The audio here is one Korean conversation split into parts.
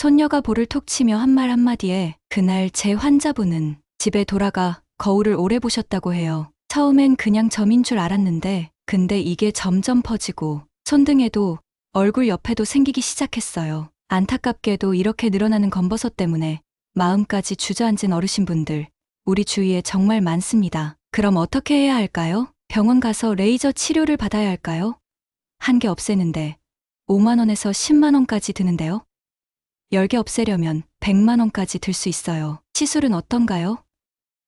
손녀가 볼을 톡 치며 한 말 한마디에 그날 제 환자분은 집에 돌아가 거울을 오래 보셨다고 해요. 처음엔 그냥 점인 줄 알았는데 근데 이게 점점 퍼지고 손등에도 얼굴 옆에도 생기기 시작했어요. 안타깝게도 이렇게 늘어나는 검버섯 때문에 마음까지 주저앉은 어르신분들 우리 주위에 정말 많습니다. 그럼 어떻게 해야 할까요? 병원 가서 레이저 치료를 받아야 할까요? 한 개 없애는데 5만 원에서 10만 원까지 드는데요. 10개 없애려면 100만 원까지 들 수 있어요. 시술은 어떤가요?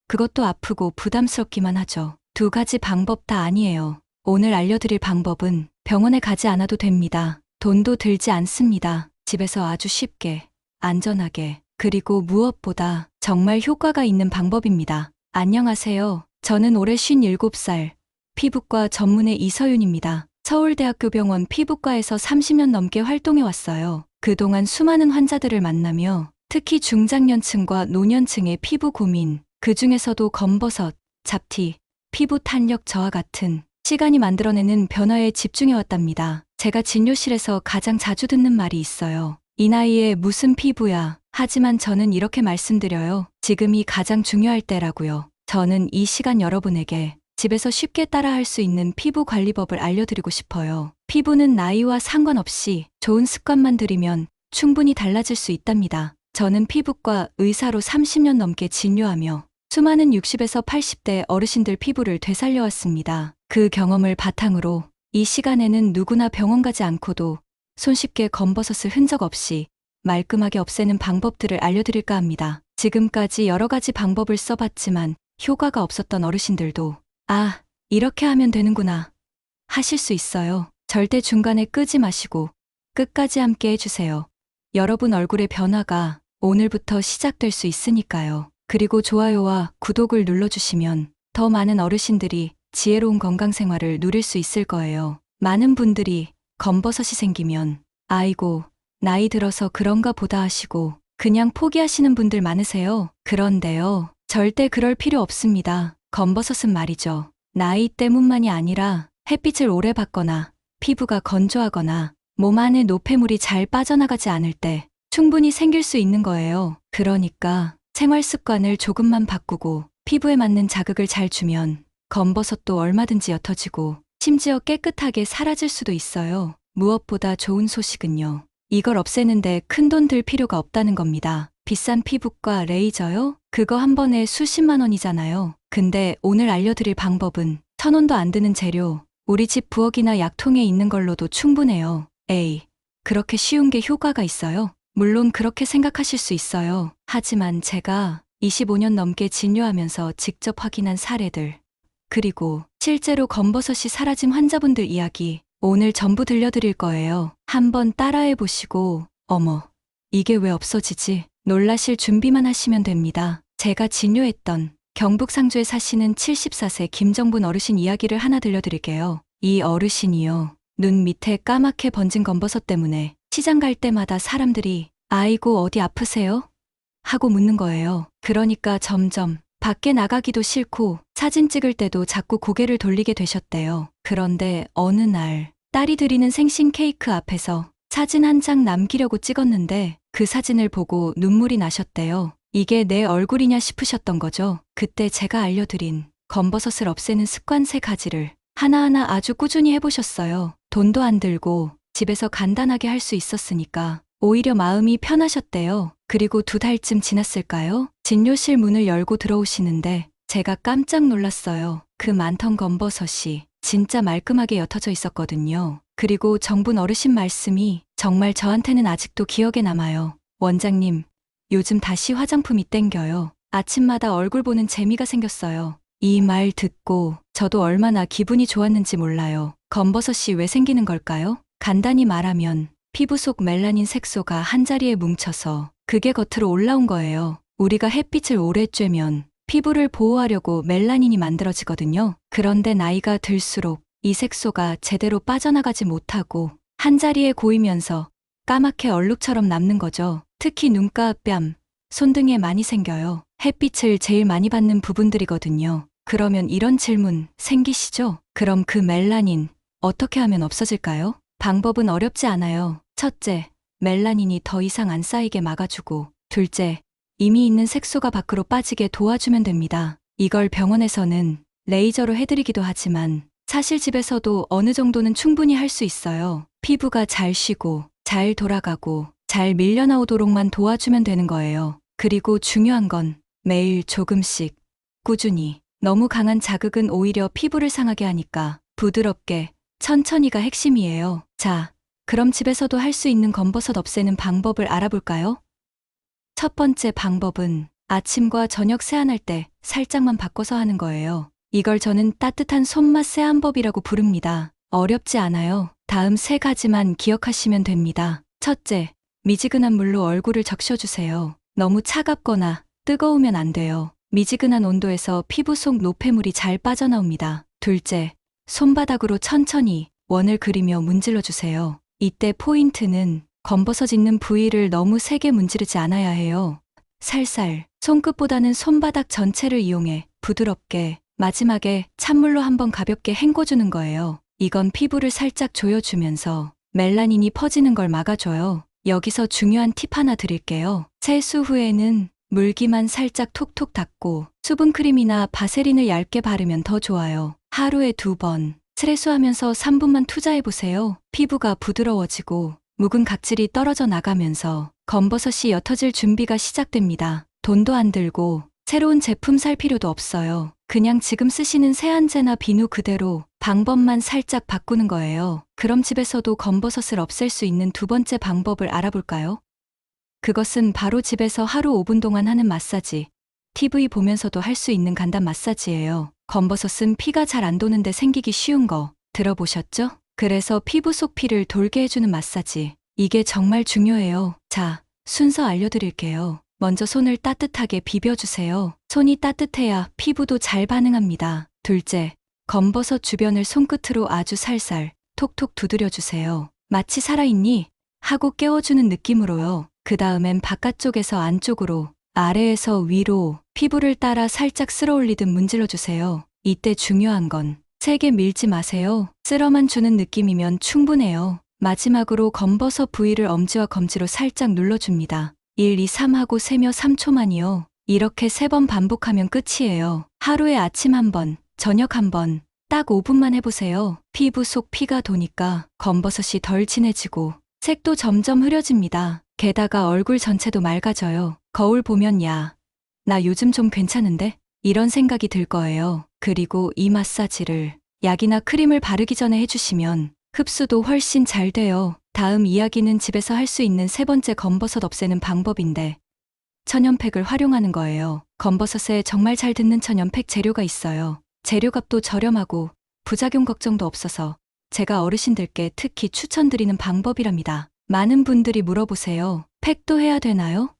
그것도 아프고 부담스럽기만 하죠. 두 가지 방법 다 아니에요. 오늘 알려드릴 방법은 병원에 가지 않아도 됩니다. 돈도 들지 않습니다. 집에서 아주 쉽게, 안전하게, 그리고 무엇보다 정말 효과가 있는 방법입니다. 안녕하세요. 저는 올해 57살, 피부과 전문의 이서윤입니다. 서울대학교 병원 피부과에서 30년 넘게 활동해 왔어요. 그동안 수많은 환자들을 만나며 특히 중장년층과 노년층의 피부 고민, 그 중에서도 검버섯, 잡티, 피부 탄력 저하 같은 시간이 만들어내는 변화에 집중해왔답니다. 제가 진료실에서 가장 자주 듣는 말이 있어요. 이 나이에 무슨 피부야. 하지만 저는 이렇게 말씀드려요. 지금이 가장 중요할 때라고요. 저는 이 시간 여러분에게 집에서 쉽게 따라할 수 있는 피부 관리법을 알려드리고 싶어요. 피부는 나이와 상관없이 좋은 습관만 들이면 충분히 달라질 수 있답니다. 저는 피부과 의사로 30년 넘게 진료하며 수많은 60에서 80대 어르신들 피부를 되살려왔습니다. 그 경험을 바탕으로 이 시간에는 누구나 병원 가지 않고도 손쉽게 검버섯을 흔적 없이 말끔하게 없애는 방법들을 알려드릴까 합니다. 지금까지 여러 가지 방법을 써봤지만 효과가 없었던 어르신들도 아, 이렇게 하면 되는구나 하실 수 있어요. 절대 중간에 끄지 마시고 끝까지 함께 해주세요. 여러분 얼굴의 변화가 오늘부터 시작될 수 있으니까요. 그리고 좋아요와 구독을 눌러주시면 더 많은 어르신들이 지혜로운 건강생활을 누릴 수 있을 거예요. 많은 분들이 검버섯이 생기면 아이고, 나이 들어서 그런가 보다 하시고 그냥 포기하시는 분들 많으세요. 그런데요, 절대 그럴 필요 없습니다. 검버섯은 말이죠. 나이 때문만이 아니라 햇빛을 오래 받거나 피부가 건조하거나 몸 안에 노폐물이 잘 빠져나가지 않을 때 충분히 생길 수 있는 거예요. 그러니까 생활 습관을 조금만 바꾸고 피부에 맞는 자극을 잘 주면 검버섯도 얼마든지 옅어지고 심지어 깨끗하게 사라질 수도 있어요. 무엇보다 좋은 소식은요. 이걸 없애는데 큰돈 들 필요가 없다는 겁니다. 비싼 피부과 레이저요? 그거 한 번에 수십만 원이잖아요. 근데 오늘 알려드릴 방법은 1,000원도 안 드는 재료, 우리 집 부엌이나 약통에 있는 걸로도 충분해요. 에이, 그렇게 쉬운 게 효과가 있어요? 물론 그렇게 생각하실 수 있어요. 하지만 제가 25년 넘게 진료하면서 직접 확인한 사례들, 그리고 실제로 검버섯이 사라진 환자분들 이야기 오늘 전부 들려드릴 거예요. 한번 따라해 보시고 어머, 이게 왜 없어지지? 놀라실 준비만 하시면 됩니다. 제가 진료했던 경북 상주에 사시는 74세 김정분 어르신 이야기를 하나 들려드릴게요. 이 어르신이요. 눈 밑에 까맣게 번진 검버섯 때문에 시장 갈 때마다 사람들이 아이고 어디 아프세요? 하고 묻는 거예요. 그러니까 점점 밖에 나가기도 싫고 사진 찍을 때도 자꾸 고개를 돌리게 되셨대요. 그런데 어느 날 딸이 드리는 생신 케이크 앞에서 사진 한 장 남기려고 찍었는데 그 사진을 보고 눈물이 나셨대요. 이게 내 얼굴이냐 싶으셨던 거죠. 그때 제가 알려드린 검버섯을 없애는 습관 3가지를 하나하나 아주 꾸준히 해보셨어요. 돈도 안 들고 집에서 간단하게 할 수 있었으니까 오히려 마음이 편하셨대요. 그리고 2달쯤 지났을까요? 진료실 문을 열고 들어오시는데 제가 깜짝 놀랐어요. 그 많던 검버섯이 진짜 말끔하게 옅어져 있었거든요. 그리고 정분 어르신 말씀이 정말 저한테는 아직도 기억에 남아요. 원장님, 요즘 다시 화장품이 땡겨요. 아침마다 얼굴 보는 재미가 생겼어요. 이 말 듣고 저도 얼마나 기분이 좋았는지 몰라요. 검버섯이 왜 생기는 걸까요? 간단히 말하면 피부 속 멜라닌 색소가 한자리에 뭉쳐서 그게 겉으로 올라온 거예요. 우리가 햇빛을 오래 쬐면 피부를 보호하려고 멜라닌이 만들어지거든요. 그런데 나이가 들수록 이 색소가 제대로 빠져나가지 못하고 한자리에 고이면서 까맣게 얼룩처럼 남는 거죠. 특히 눈가, 뺨, 손 등에 많이 생겨요. 햇빛을 제일 많이 받는 부분들이거든요. 그러면 이런 질문 생기시죠? 그럼 그 멜라닌 어떻게 하면 없어질까요? 방법은 어렵지 않아요. 첫째, 멜라닌이 더 이상 안 쌓이게 막아주고, 둘째, 이미 있는 색소가 밖으로 빠지게 도와주면 됩니다. 이걸 병원에서는 레이저로 해드리기도 하지만 사실 집에서도 어느 정도는 충분히 할 수 있어요. 피부가 잘 쉬고 잘 돌아가고 잘 밀려나오도록만 도와주면 되는 거예요. 그리고 중요한 건 매일 조금씩 꾸준히. 너무 강한 자극은 오히려 피부를 상하게 하니까 부드럽게 천천히가 핵심이에요. 자, 그럼 집에서도 할 수 있는 검버섯 없애는 방법을 알아볼까요? 첫 번째 방법은 아침과 저녁 세안할 때 살짝만 바꿔서 하는 거예요. 이걸 저는 따뜻한 손맛 세안법이라고 부릅니다. 어렵지 않아요. 다음 세 가지만 기억하시면 됩니다. 첫째, 미지근한 물로 얼굴을 적셔주세요. 너무 차갑거나 뜨거우면 안 돼요. 미지근한 온도에서 피부 속 노폐물이 잘 빠져나옵니다. 둘째, 손바닥으로 천천히 원을 그리며 문질러주세요. 이때 포인트는 검버섯 있는 부위를 너무 세게 문지르지 않아야 해요. 살살, 손끝보다는 손바닥 전체를 이용해 부드럽게, 마지막에 찬물로 한번 가볍게 헹궈주는 거예요. 이건 피부를 살짝 조여주면서 멜라닌이 퍼지는 걸 막아줘요. 여기서 중요한 팁 하나 드릴게요. 세수 후에는 물기만 살짝 톡톡 닦고 수분크림이나 바세린을 얇게 바르면 더 좋아요. 하루에 2번, 세수하면서 3분만 투자해보세요. 피부가 부드러워지고 묵은 각질이 떨어져 나가면서 검버섯이 옅어질 준비가 시작됩니다. 돈도 안 들고 새로운 제품 살 필요도 없어요. 그냥 지금 쓰시는 세안제나 비누 그대로 방법만 살짝 바꾸는 거예요. 그럼 집에서도 검버섯을 없앨 수 있는 두 번째 방법을 알아볼까요? 그것은 바로 집에서 하루 5분 동안 하는 마사지. TV 보면서도 할 수 있는 간단 마사지예요. 검버섯은 피가 잘 안 도는데 생기기 쉬운 거 들어보셨죠? 그래서 피부 속 피를 돌게 해주는 마사지. 이게 정말 중요해요. 자, 순서 알려드릴게요. 먼저 손을 따뜻하게 비벼주세요. 손이 따뜻해야 피부도 잘 반응합니다. 둘째, 검버섯 주변을 손끝으로 아주 살살 톡톡 두드려주세요. 마치 살아있니? 하고 깨워주는 느낌으로요. 그 다음엔 바깥쪽에서 안쪽으로, 아래에서 위로 피부를 따라 살짝 쓸어 올리듯 문질러주세요. 이때 중요한 건 세게 밀지 마세요. 쓸어만 주는 느낌이면 충분해요. 마지막으로 검버섯 부위를 엄지와 검지로 살짝 눌러줍니다. 1, 2, 3 하고 세며 3초만이요. 이렇게 3번 반복하면 끝이에요. 하루에 아침 1번, 저녁 1번, 딱 5분만 해보세요. 피부 속 피가 도니까 검버섯이 덜 진해지고 색도 점점 흐려집니다. 게다가 얼굴 전체도 맑아져요. 거울 보면 야, 나 요즘 좀 괜찮은데? 이런 생각이 들 거예요. 그리고 이 마사지를 약이나 크림을 바르기 전에 해주시면 흡수도 훨씬 잘 돼요. 다음 이야기는 집에서 할 수 있는 세 번째 검버섯 없애는 방법인데 천연팩을 활용하는 거예요. 검버섯에 정말 잘 듣는 천연팩 재료가 있어요. 재료값도 저렴하고 부작용 걱정도 없어서 제가 어르신들께 특히 추천드리는 방법이랍니다. 많은 분들이 물어보세요. 팩도 해야 되나요?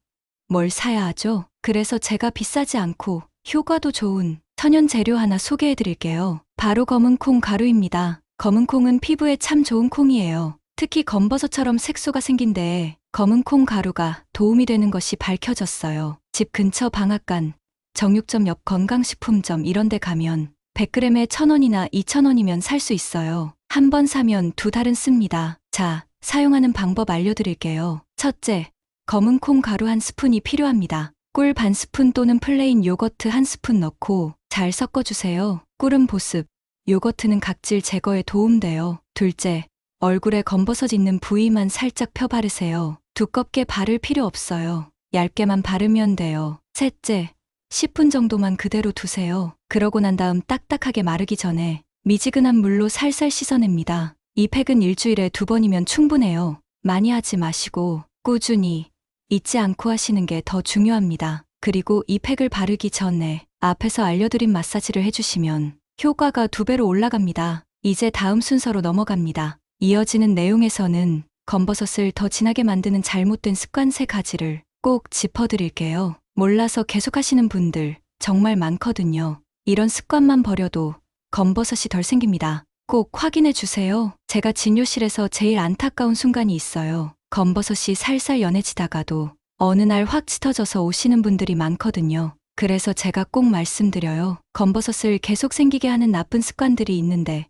뭘 사야 하죠? 그래서 제가 비싸지 않고 효과도 좋은 천연 재료 하나 소개해 드릴게요. 바로 검은 콩 가루입니다. 검은 콩은 피부에 참 좋은 콩이에요. 특히 검버섯처럼 색소가 생긴 데에 검은 콩 가루가 도움이 되는 것이 밝혀졌어요. 집 근처 방앗간, 정육점 옆 건강식품점 이런 데 가면 100g에 1,000원이나 2,000원이면 살 수 있어요. 한 번 사면 2달은 씁니다. 자, 사용하는 방법 알려드릴게요. 첫째, 검은 콩 가루 1스푼이 필요합니다. 꿀 반 스푼 또는 플레인 요거트 1스푼 넣고 잘 섞어주세요. 꿀은 보습, 요거트는 각질 제거에 도움돼요. 둘째, 얼굴에 검버섯 있는 부위만 살짝 펴 바르세요. 두껍게 바를 필요 없어요. 얇게만 바르면 돼요. 셋째, 10분 정도만 그대로 두세요. 그러고 난 다음 딱딱하게 마르기 전에 미지근한 물로 살살 씻어냅니다. 이 팩은 일주일에 2번이면 충분해요. 많이 하지 마시고 꾸준히 잊지 않고 하시는 게 더 중요합니다. 그리고 이 팩을 바르기 전에 앞에서 알려드린 마사지를 해주시면 효과가 2배로 올라갑니다. 이제 다음 순서로 넘어갑니다. 이어지는 내용에서는 검버섯을 더 진하게 만드는 잘못된 습관 3가지를 꼭 짚어드릴게요. 몰라서 계속하시는 분들 정말 많거든요. 이런 습관만 버려도 검버섯이 덜 생깁니다. 꼭 확인해 주세요. 제가 진료실에서 제일 안타까운 순간이 있어요. 검버섯이 살살 연해지다가도 어느 날 확 짙어져서 오시는 분들이 많거든요. 그래서 제가 꼭 말씀드려요. 검버섯을 계속 생기게 하는 나쁜 습관들이 있는데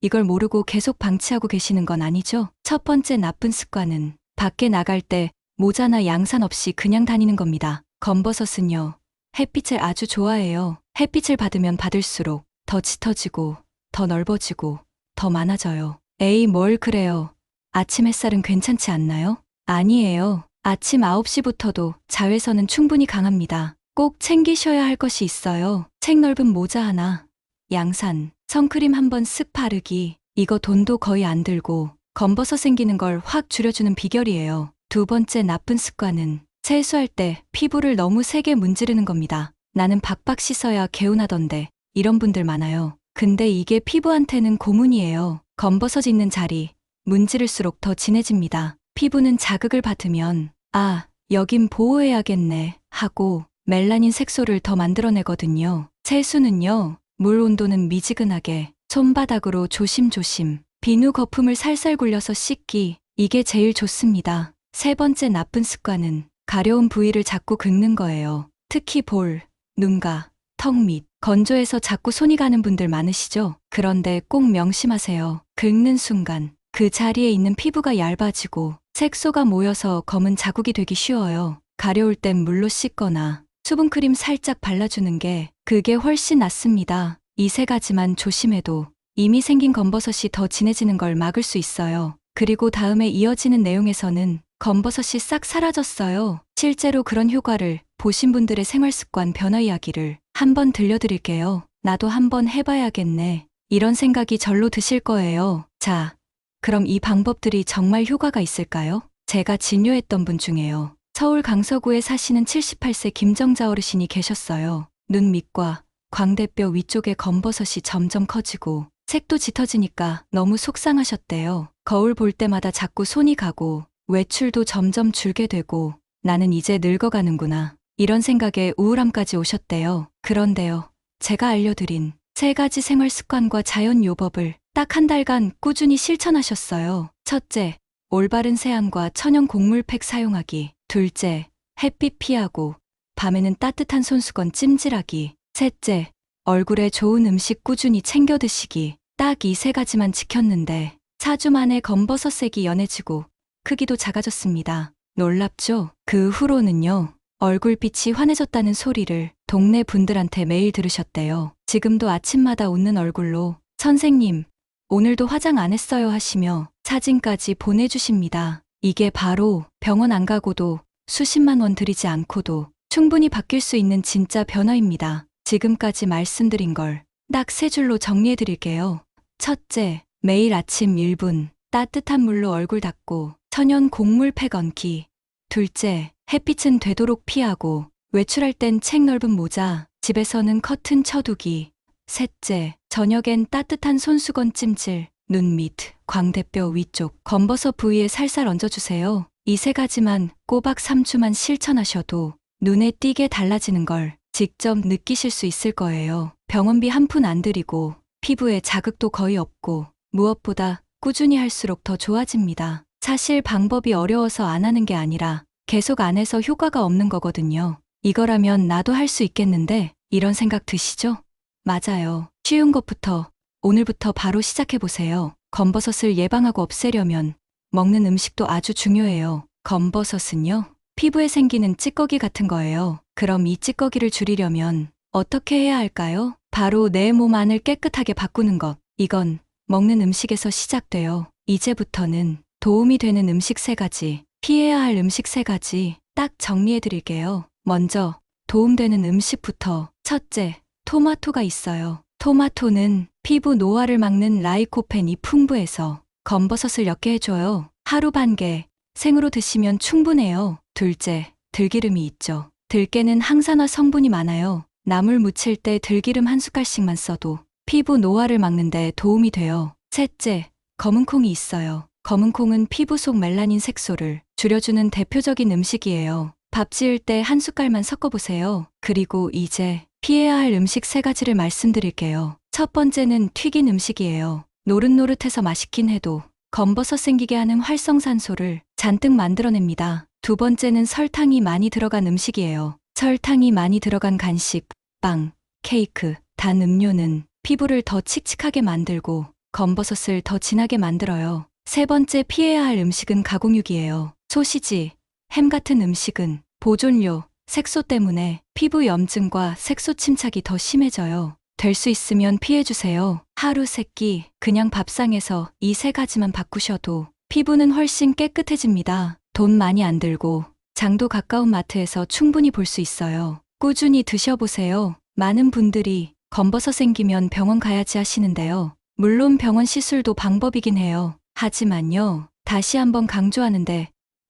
이걸 모르고 계속 방치하고 계시는 건 아니죠? 첫 번째 나쁜 습관은 밖에 나갈 때 모자나 양산 없이 그냥 다니는 겁니다. 검버섯은요, 햇빛을 아주 좋아해요. 햇빛을 받으면 받을수록 더 짙어지고, 더 넓어지고, 더 많아져요. 에이, 뭘 그래요. 아침 햇살은 괜찮지 않나요? 아니에요. 아침 9시부터도 자외선은 충분히 강합니다. 꼭 챙기셔야 할 것이 있어요. 책 넓은 모자 하나, 양산, 선크림 한 번 쓱 바르기. 이거 돈도 거의 안 들고 검버섯 생기는 걸 확 줄여주는 비결이에요. 두 번째 나쁜 습관은 세수할 때 피부를 너무 세게 문지르는 겁니다. 나는 박박 씻어야 개운하던데 이런 분들 많아요. 근데 이게 피부한테는 고문이에요. 검버섯 있는 자리 문지를수록 더 진해집니다. 피부는 자극을 받으면 아, 여긴 보호해야겠네 하고 멜라닌 색소를 더 만들어내거든요. 세수는요, 물 온도는 미지근하게 손바닥으로 조심조심 비누 거품을 살살 굴려서 씻기. 이게 제일 좋습니다. 세 번째 나쁜 습관은 가려운 부위를 자꾸 긁는 거예요. 특히 볼, 눈가, 턱 밑, 건조해서 자꾸 손이 가는 분들 많으시죠? 그런데 꼭 명심하세요. 긁는 순간 그 자리에 있는 피부가 얇아지고 색소가 모여서 검은 자국이 되기 쉬워요. 가려울 땐 물로 씻거나 수분크림 살짝 발라주는 게 그게 훨씬 낫습니다. 이 세 가지만 조심해도 이미 생긴 검버섯이 더 진해지는 걸 막을 수 있어요. 그리고 다음에 이어지는 내용에서는 검버섯이 싹 사라졌어요. 실제로 그런 효과를 보신 분들의 생활습관 변화 이야기를 한번 들려드릴게요. 나도 한번 해봐야겠네. 이런 생각이 절로 드실 거예요. 자, 그럼 이 방법들이 정말 효과가 있을까요? 제가 진료했던 분 중에요. 서울 강서구에 사시는 78세 김정자 어르신이 계셨어요. 눈 밑과 광대뼈 위쪽에 검버섯이 점점 커지고 색도 짙어지니까 너무 속상하셨대요. 거울 볼 때마다 자꾸 손이 가고 외출도 점점 줄게 되고 나는 이제 늙어가는구나. 이런 생각에 우울함까지 오셨대요. 그런데요, 제가 알려드린 세 가지 생활 습관과 자연 요법을 딱 한 달간 꾸준히 실천하셨어요. 첫째, 올바른 세안과 천연 곡물팩 사용하기. 둘째, 햇빛 피하고 밤에는 따뜻한 손수건 찜질하기. 셋째, 얼굴에 좋은 음식 꾸준히 챙겨 드시기. 딱 이 세 가지만 지켰는데 4주 만에 검버섯색이 연해지고 크기도 작아졌습니다. 놀랍죠? 그 후로는요, 얼굴빛이 환해졌다는 소리를 동네 분들한테 매일 들으셨대요. 지금도 아침마다 웃는 얼굴로 선생님, 오늘도 화장 안 했어요 하시며 사진까지 보내주십니다. 이게 바로 병원 안 가고도 수십만 원 들이지 않고도 충분히 바뀔 수 있는 진짜 변화입니다. 지금까지 말씀드린 걸 딱 세 줄로 정리해 드릴게요. 첫째, 매일 아침 1분 따뜻한 물로 얼굴 닦고 천연 곡물팩 얹기. 둘째, 햇빛은 되도록 피하고 외출할 땐 책 넓은 모자, 집에서는 커튼 쳐두기. 셋째, 저녁엔 따뜻한 손수건 찜질, 눈 밑, 광대뼈 위쪽, 검버섯 부위에 살살 얹어주세요. 이 세 가지만 꼬박 3주만 실천하셔도 눈에 띄게 달라지는 걸 직접 느끼실 수 있을 거예요. 병원비 한 푼 안 들이고 피부에 자극도 거의 없고 무엇보다 꾸준히 할수록 더 좋아집니다. 사실 방법이 어려워서 안 하는 게 아니라 계속 안 해서 효과가 없는 거거든요. 이거라면 나도 할 수 있겠는데 이런 생각 드시죠? 맞아요. 쉬운 것부터 오늘부터 바로 시작해보세요. 검버섯을 예방하고 없애려면 먹는 음식도 아주 중요해요. 검버섯은요, 피부에 생기는 찌꺼기 같은 거예요. 그럼 이 찌꺼기를 줄이려면 어떻게 해야 할까요? 바로 내 몸 안을 깨끗하게 바꾸는 것. 이건 먹는 음식에서 시작돼요. 이제부터는 도움이 되는 음식 3가지, 피해야 할 음식 3가지 딱 정리해 드릴게요. 먼저 도움되는 음식부터. 첫째, 토마토가 있어요. 토마토는 피부 노화를 막는 라이코펜이 풍부해서 검버섯을 옅게 해줘요. 하루 반 개, 생으로 드시면 충분해요. 둘째, 들기름이 있죠. 들깨는 항산화 성분이 많아요. 나물 무칠 때 들기름 한 숟갈씩만 써도 피부 노화를 막는 데 도움이 돼요. 셋째, 검은콩이 있어요. 검은콩은 피부 속 멜라닌 색소를 줄여주는 대표적인 음식이에요. 밥 지을 때 한 숟갈만 섞어보세요. 그리고 이제 피해야 할 음식 3가지를 말씀드릴게요. 첫 번째는 튀긴 음식이에요. 노릇노릇해서 맛있긴 해도 검버섯 생기게 하는 활성산소를 잔뜩 만들어냅니다. 두 번째는 설탕이 많이 들어간 음식이에요. 설탕이 많이 들어간 간식, 빵, 케이크, 단 음료는 피부를 더 칙칙하게 만들고 검버섯을 더 진하게 만들어요. 세 번째 피해야 할 음식은 가공육이에요. 소시지, 햄 같은 음식은 보존료, 색소 때문에 피부 염증과 색소 침착이 더 심해져요. 될 수 있으면 피해주세요. 하루 3끼 그냥 밥상에서 이 3가지만 바꾸셔도 피부는 훨씬 깨끗해집니다. 돈 많이 안 들고 장도 가까운 마트에서 충분히 볼 수 있어요. 꾸준히 드셔보세요. 많은 분들이 검버섯 생기면 병원 가야지 하시는데요. 물론 병원 시술도 방법이긴 해요. 하지만요, 다시 한번 강조하는데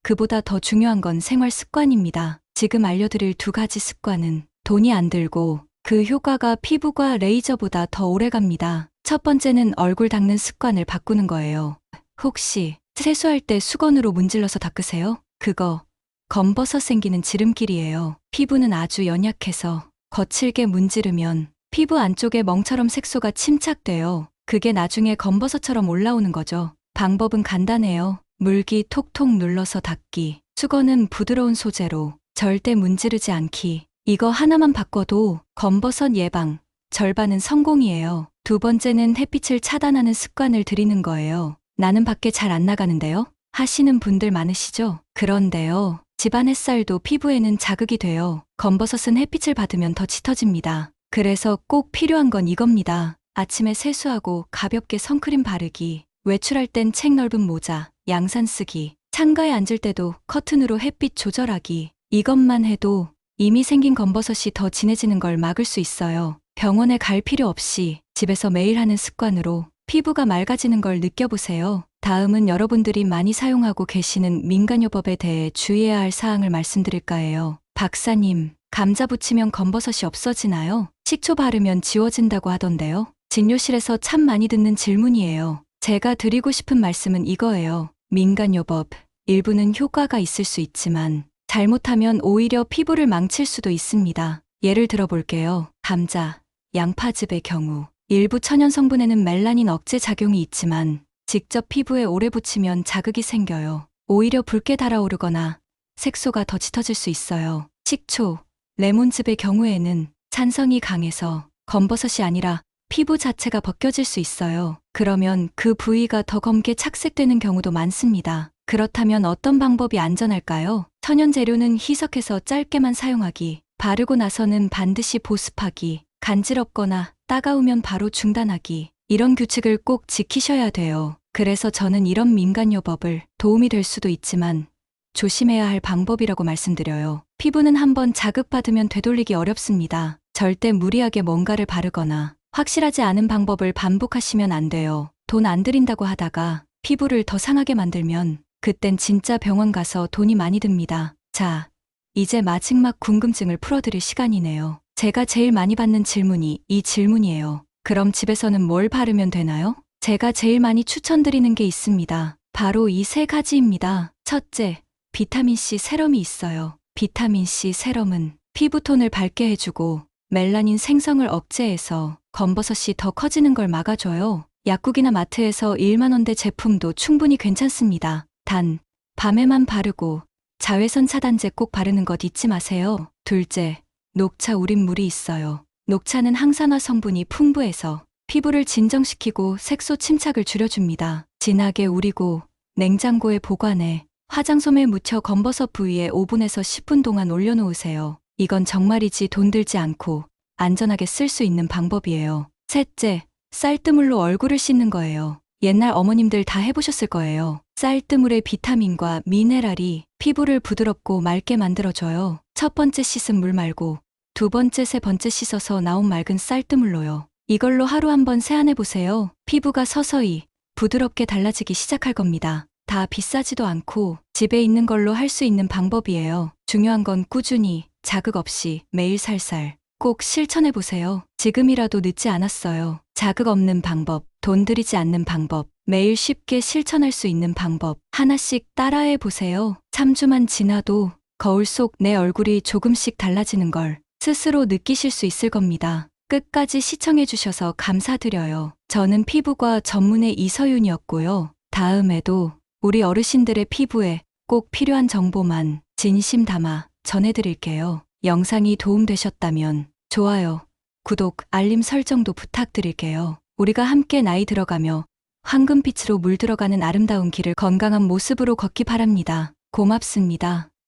그보다 더 중요한 건 생활 습관입니다. 지금 알려드릴 2가지 습관은 돈이 안 들고 그 효과가 피부과 레이저보다 더 오래 갑니다. 첫 번째는 얼굴 닦는 습관을 바꾸는 거예요. 혹시 세수할 때 수건으로 문질러서 닦으세요? 그거 검버섯 생기는 지름길이에요. 피부는 아주 연약해서 거칠게 문지르면 피부 안쪽에 멍처럼 색소가 침착돼요. 그게 나중에 검버섯처럼 올라오는 거죠. 방법은 간단해요. 물기 톡톡 눌러서 닦기, 수건은 부드러운 소재로 절대 문지르지 않기. 이거 하나만 바꿔도 검버섯 예방 절반은 성공이에요. 2번째는 햇빛을 차단하는 습관을 들이는 거예요. 나는 밖에 잘 안 나가는데요? 하시는 분들 많으시죠? 그런데요, 집안 햇살도 피부에는 자극이 돼요. 검버섯은 햇빛을 받으면 더 짙어집니다. 그래서 꼭 필요한 건 이겁니다. 아침에 세수하고 가볍게 선크림 바르기, 외출할 땐 책 넓은 모자, 양산 쓰기, 창가에 앉을 때도 커튼으로 햇빛 조절하기. 이것만 해도 이미 생긴 검버섯이 더 진해지는 걸 막을 수 있어요. 병원에 갈 필요 없이 집에서 매일 하는 습관으로 피부가 맑아지는 걸 느껴보세요. 다음은 여러분들이 많이 사용하고 계시는 민간요법에 대해 주의해야 할 사항을 말씀드릴까 해요. 박사님, 감자 부치면 검버섯이 없어지나요? 식초 바르면 지워진다고 하던데요. 진료실에서 참 많이 듣는 질문이에요. 제가 드리고 싶은 말씀은 이거예요. 민간요법, 일부는 효과가 있을 수 있지만 잘못하면 오히려 피부를 망칠 수도 있습니다. 예를 들어 볼게요. 감자, 양파즙의 경우 일부 천연 성분에는 멜라닌 억제 작용이 있지만 직접 피부에 오래 붙이면 자극이 생겨요. 오히려 붉게 달아오르거나 색소가 더 짙어질 수 있어요. 식초, 레몬즙의 경우에는 산성이 강해서 검버섯이 아니라 피부 자체가 벗겨질 수 있어요. 그러면 그 부위가 더 검게 착색되는 경우도 많습니다. 그렇다면 어떤 방법이 안전할까요? 천연 재료는 희석해서 짧게만 사용하기, 바르고 나서는 반드시 보습하기, 간지럽거나 따가우면 바로 중단하기. 이런 규칙을 꼭 지키셔야 돼요. 그래서 저는 이런 민간요법을 도움이 될 수도 있지만 조심해야 할 방법이라고 말씀드려요. 피부는 한번 자극받으면 되돌리기 어렵습니다. 절대 무리하게 뭔가를 바르거나 확실하지 않은 방법을 반복하시면 안 돼요. 돈 안 들인다고 하다가 피부를 더 상하게 만들면 그땐 진짜 병원 가서 돈이 많이 듭니다. 자, 이제 마지막 궁금증을 풀어드릴 시간이네요. 제가 제일 많이 받는 질문이 이 질문이에요. 그럼 집에서는 뭘 바르면 되나요? 제가 제일 많이 추천드리는 게 있습니다. 바로 이 3가지입니다. 첫째, 비타민C 세럼이 있어요. 비타민C 세럼은 피부톤을 밝게 해주고 멜라닌 생성을 억제해서 검버섯이 더 커지는 걸 막아줘요. 약국이나 마트에서 1만 원대 제품도 충분히 괜찮습니다. 단, 밤에만 바르고 자외선 차단제 꼭 바르는 것 잊지 마세요. 둘째, 녹차 우린 물이 있어요. 녹차는 항산화 성분이 풍부해서 피부를 진정시키고 색소 침착을 줄여줍니다. 진하게 우리고 냉장고에 보관해 화장솜에 묻혀 검버섯 부위에 5분에서 10분 동안 올려놓으세요. 이건 정말이지 돈 들지 않고 안전하게 쓸 수 있는 방법이에요. 셋째, 쌀뜨물로 얼굴을 씻는 거예요. 옛날 어머님들 다 해보셨을 거예요. 쌀뜨물의 비타민과 미네랄이 피부를 부드럽고 맑게 만들어줘요. 첫 번째 씻은 물 말고 2번째, 3번째 씻어서 나온 맑은 쌀뜨물로요. 이걸로 하루 한번 세안해보세요. 피부가 서서히 부드럽게 달라지기 시작할 겁니다. 다 비싸지도 않고 집에 있는 걸로 할 수 있는 방법이에요. 중요한 건 꾸준히 자극 없이 매일 살살 꼭 실천해보세요. 지금이라도 늦지 않았어요. 자극 없는 방법, 돈 들이지 않는 방법, 매일 쉽게 실천할 수 있는 방법 하나씩 따라해보세요. 3주만 지나도 거울 속 내 얼굴이 조금씩 달라지는 걸 스스로 느끼실 수 있을 겁니다. 끝까지 시청해주셔서 감사드려요. 저는 피부과 전문의 이서윤이었고요. 다음에도 우리 어르신들의 피부에 꼭 필요한 정보만 진심 담아 전해드릴게요. 영상이 도움되셨다면 좋아요, 구독, 알림 설정도 부탁드릴게요. 우리가 함께 나이 들어가며 황금빛으로 물들어가는 아름다운 길을 건강한 모습으로 걷기 바랍니다. 고맙습니다.